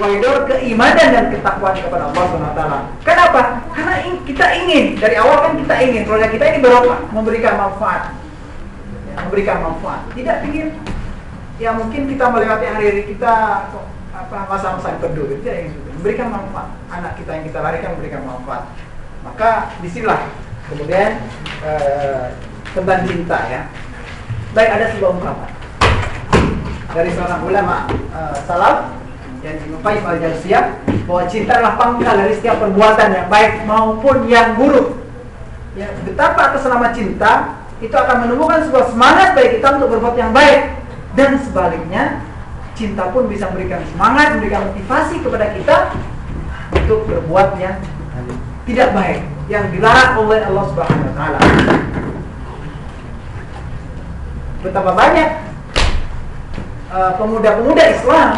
koridor keimanan dan ketakwaan kepada Allah SWT. Kenapa? Karena kita ingin, dari awal kan kita ingin proyek kita ini barokah, memberikan manfaat, tidak ingin ya mungkin kita melewati hari-hari kita masa-masa peduh, tidak ingin memberikan manfaat, anak kita yang kita larikan memberikan manfaat. Maka disinilah kemudian tentang cinta ya. Baik, ada sebuah ungkapan dari seorang ulama salaf yang Qayyim al-Jauziyah bahwa cinta adalah pangkal dari setiap perbuatan yang baik maupun yang buruk. Ya, betapa atas nama cinta itu akan menumbuhkan sebuah semangat bagi kita untuk berbuat yang baik, dan sebaliknya cinta pun bisa memberikan semangat, memberikan motivasi kepada kita untuk berbuat yang tidak baik, yang dilarang oleh Allah Subhanahu wa taala. Betapa banyak pemuda-pemuda Islam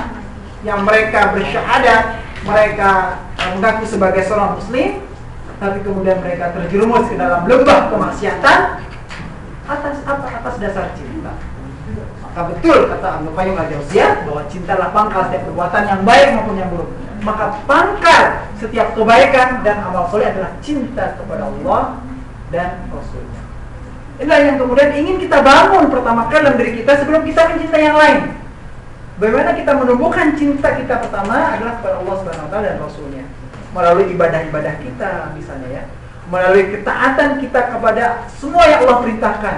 yang mereka bersyahadat, mereka mengaku sebagai seorang muslim, tapi kemudian mereka terjerumus ke dalam lembah kemaksiatan atas dasar cinta. Maka betul kata Qayyim al-Jauziyah bahwa cinta adalah pangkal setiap perbuatan yang baik maupun yang buruk. Maka pangkal setiap kebaikan dan amal soleh adalah cinta kepada Allah dan Rasulnya. Inilah yang kemudian ingin kita bangun pertama kali dalam diri kita sebelum kita mencintai yang lain. Bagaimana kita menumbuhkan cinta kita pertama adalah kepada Allah Subhanahu wa taala dan Rasulnya, melalui ibadah-ibadah kita misalnya ya, melalui ketaatan kita kepada semua yang Allah perintahkan,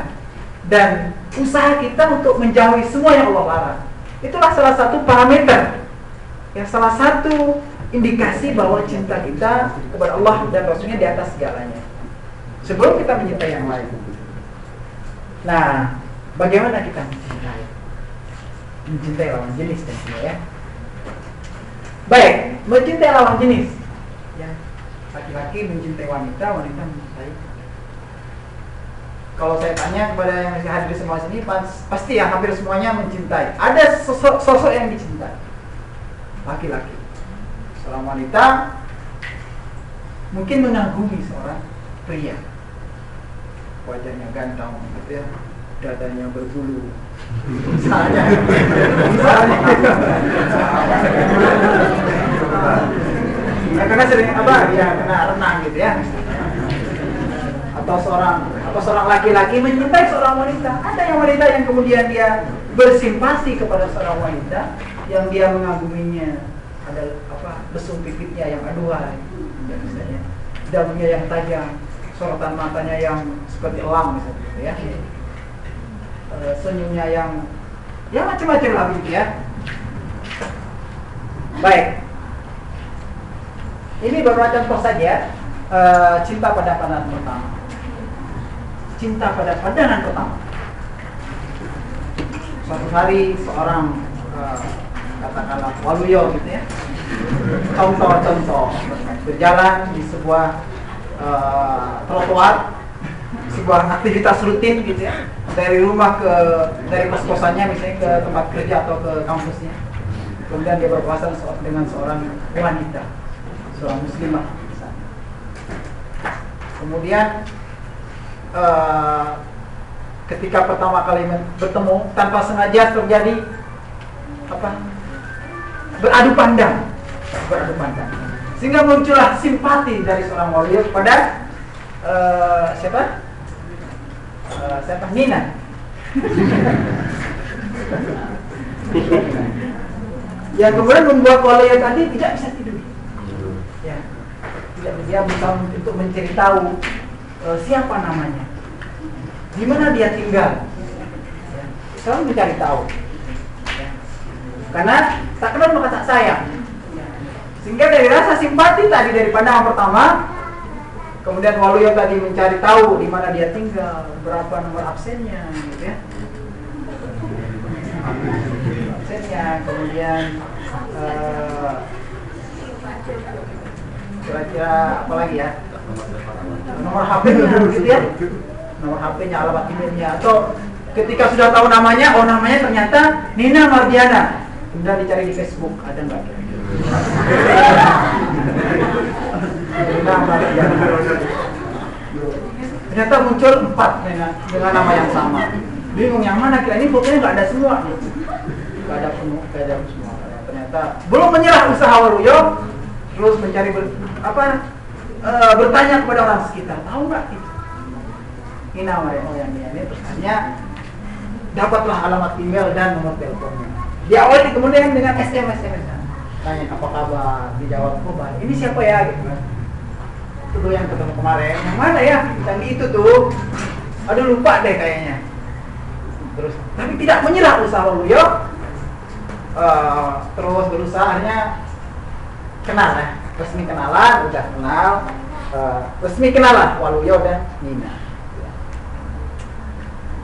dan usaha kita untuk menjauhi semua yang Allah larang. Itulah salah satu parameter, ya, salah satu indikasi bahwa cinta kita kepada Allah dan Rasulnya di atas segalanya sebelum kita mencintai yang lain. Nah, bagaimana kita mencintai lawan jenis tentunya ya. Baik, mencintai lawan jenis ya. Laki-laki mencintai wanita, wanita mencintai. Kalau saya tanya kepada yang hadir di semua sini, pasti ya hampir semuanya mencintai. Ada sosok yang dicintai. Laki-laki. Seorang wanita mungkin mengagumi seorang pria. Wajahnya ganteng gitu ya, dadanya berbulu. Misalnya ya, karena sering ya kena renang gitu ya. Atau seorang laki-laki mencintai seorang wanita. Ada yang wanita yang kemudian dia bersimpati kepada seorang wanita yang dia mengaguminya, ada besung pipitnya yang aduhai, ya, misalnya dagunya yang tajam, sorotan matanya yang seperti elang misalnya ya. Senyumnya yang ya macam-macam lah begitu ya. Baik, ini beberapa contoh saja cinta pada pandangan pertama. Cinta pada pandangan pertama. Suatu hari seorang katakanlah waluyo gitu ya, contoh berjalan di sebuah trotoar, sebuah aktivitas rutin gitu ya, dari rumah dari kos-kosannya misalnya ke tempat kerja atau ke kampusnya. Kemudian dia berpapasan dengan seorang wanita, seorang muslimah misalnya. Kemudian ketika pertama kali bertemu, tanpa sengaja terjadi beradu pandang, sehingga muncullah simpati dari seorang wali kepada siapa? Nina. Yang kemudian membuat wali tadi tidak bisa tidur. Ya, dia berusaha untuk mencari tahu siapa namanya, di mana dia tinggal. Ya, selalu mencari tahu. Ya. Karena tak kenal maka tak sayang. Sehingga dari rasa simpati tadi dari pandangan pertama, kemudian waluyo tadi mencari tahu di mana dia tinggal, berapa nomor absennya, gitu ya. Absennya, kemudian kira-kira apa lagi ya? Nomor HP-nya, gitu ya. Nomor HP-nya, alamat emailnya, atau ketika sudah tahu namanya, namanya ternyata Nina Mardiana. Kemudian dicari di Facebook, ada nggak? Ternyata muncul 4 dengan nama yang sama. Bingung yang mana, kira ini fotonya nggak ada semua, nggak ada semua. Ternyata ternyata belum menyerah usaha Waluyo, terus mencari bertanya kepada orang sekitar, tahu nggak itu? Ini namanya ini terus tanya, dapatlah alamat email dan nomor teleponnya. Diawali kemudian dengan SMS. Tanya apa kabar, dijawab baik. Ini siapa ya gitu kan? Itu yang ketemu kemarin. Yang mana ya? Yang itu tuh. Aduh lupa deh kayaknya. Terus tapi tidak menyerah usaha Waluyo. Terus berusaha akhirnya kenal ya. Resmi kenalan, udah kenal. Resmi kenalan Waluyo dan Nina.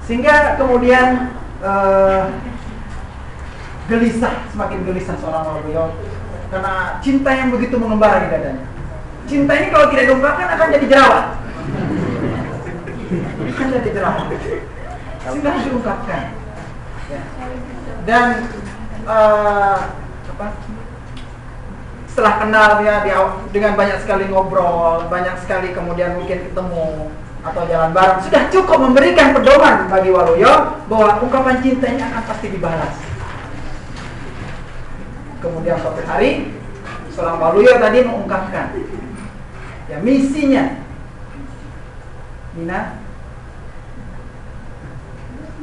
Sehingga kemudian semakin gelisah seorang Waluyo karena cinta yang begitu mengembara di dadanya. Cinta ini kalau tidak diungkapkan akan jadi jerawat. Sehingga harus diungkapkan. Ya. Dan setelah kenal ya dengan banyak sekali ngobrol, banyak sekali kemudian mungkin ketemu atau jalan bareng, sudah cukup memberikan pedoman bagi Waluyo bahwa ungkapan cintanya akan pasti dibalas. Kemudian suatu hari seorang Waluyo tadi mengungkapkan ya misinya, Nina,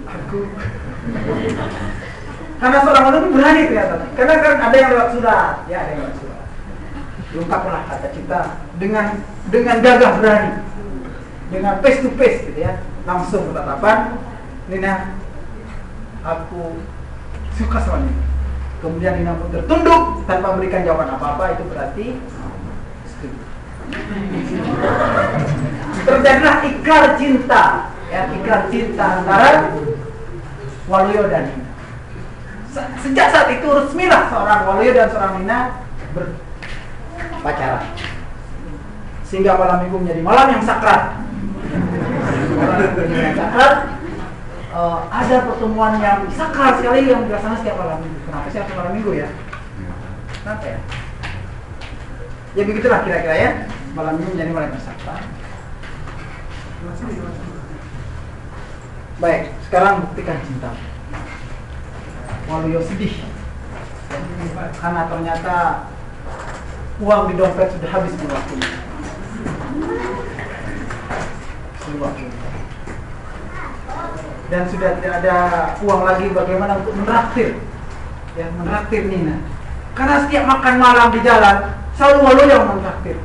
aku karena seorang Waluyo berani ternyata, karena kan ada yang lewat surat, ya ada yang lewat surat, diungkaplah kata cinta dengan gagah berani, dengan face to face gitu ya, langsung bertatapan, Nina, aku suka sama Nina. Kemudian Nina pun tertunduk tanpa memberikan jawaban apa-apa, itu berarti setuju. Terjadilah ikrar cinta, ya ikrar cinta antara Waluyo dan Nina. Sejak saat itu resmilah seorang Waluyo dan seorang Nina berpacaran. Sehingga malam minggu menjadi malam yang sakral. Ada pertemuan yang sakral sekali yang dilaksanakan setiap malam minggu. Kenapa sih harus malam minggu ya? Kenapa ya? Ya begitulah kira-kira ya. Malam minggu menjadi malam yang sakral. Baik, sekarang buktikan cinta. Waluyo sedih karena ternyata uang di dompet sudah habis waktunya. Dan sudah tidak ada uang lagi bagaimana untuk menraktir, ya menraktir Nina. Karena setiap makan malam di jalan selalu Waluyo yang menraktir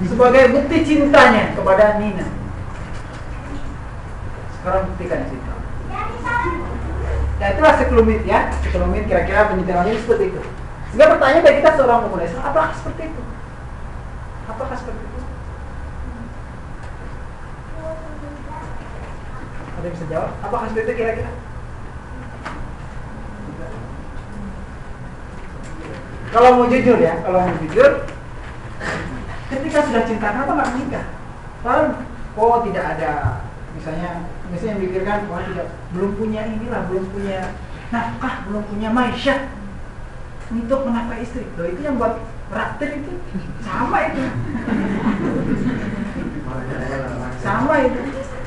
sebagai bukti cintanya kepada Nina. Sekarang buktikan cinta. Ya itulah sekelumit ya, sekelumit kira-kira penyintirannya seperti itu. Sehingga pertanyaan bagi kita seorang pemuda Islam, apakah seperti itu? Apakah seperti itu? Ada yang bisa jawab? Apakah seperti itu kira-kira? Kalau mau jujur ya, ketika sudah cinta, kenapa nggak menikah? Kalau tidak ada, misalnya memikirkan, belum punya inilah, belum punya nafkah, belum punya maisha untuk menafkahi istri. Loh, itu yang buat raktir itu sama itu. Sama itu.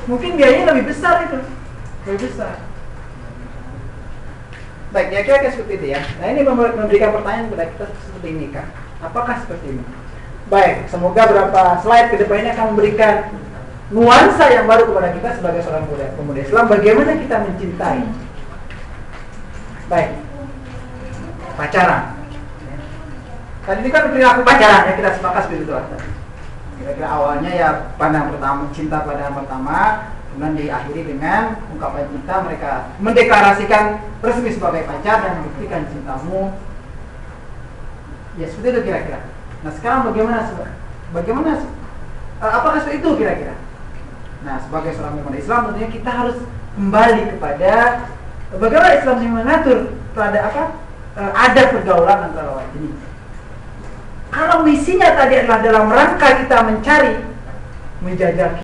Mungkin biayanya lebih besar itu. Lebih besar. Baik, ya kira-kira seperti itu ya. Nah, ini memberikan pertanyaan kepada kita seperti ini kan. Apakah seperti ini? Baik, semoga beberapa slide ke depan ini akan memberikan nuansa yang baru kepada kita sebagai seorang pemuda Islam, bagaimana kita mencintai. Baik, pacaran. Tadi ini kan perilaku pacaran ya, kita sepakat seperti itu. Kira-kira awalnya ya pandangan pertama, cinta pandangan pertama, kemudian diakhiri dengan ungkapan cinta, mereka mendeklarasikan resmi sebagai pacar dan membuktikan cintamu. Ya seperti itu kira-kira. Nah sekarang bagaimana? Apakah seperti itu kira-kira? Nah, sebagai seorang pemuda Islam tentunya kita harus kembali kepada bagaimana Islam yang mengatur terhadap ada pergaulan antara lawan jenis. Kalau misinya tadi adalah dalam rangka kita mencari menjajaki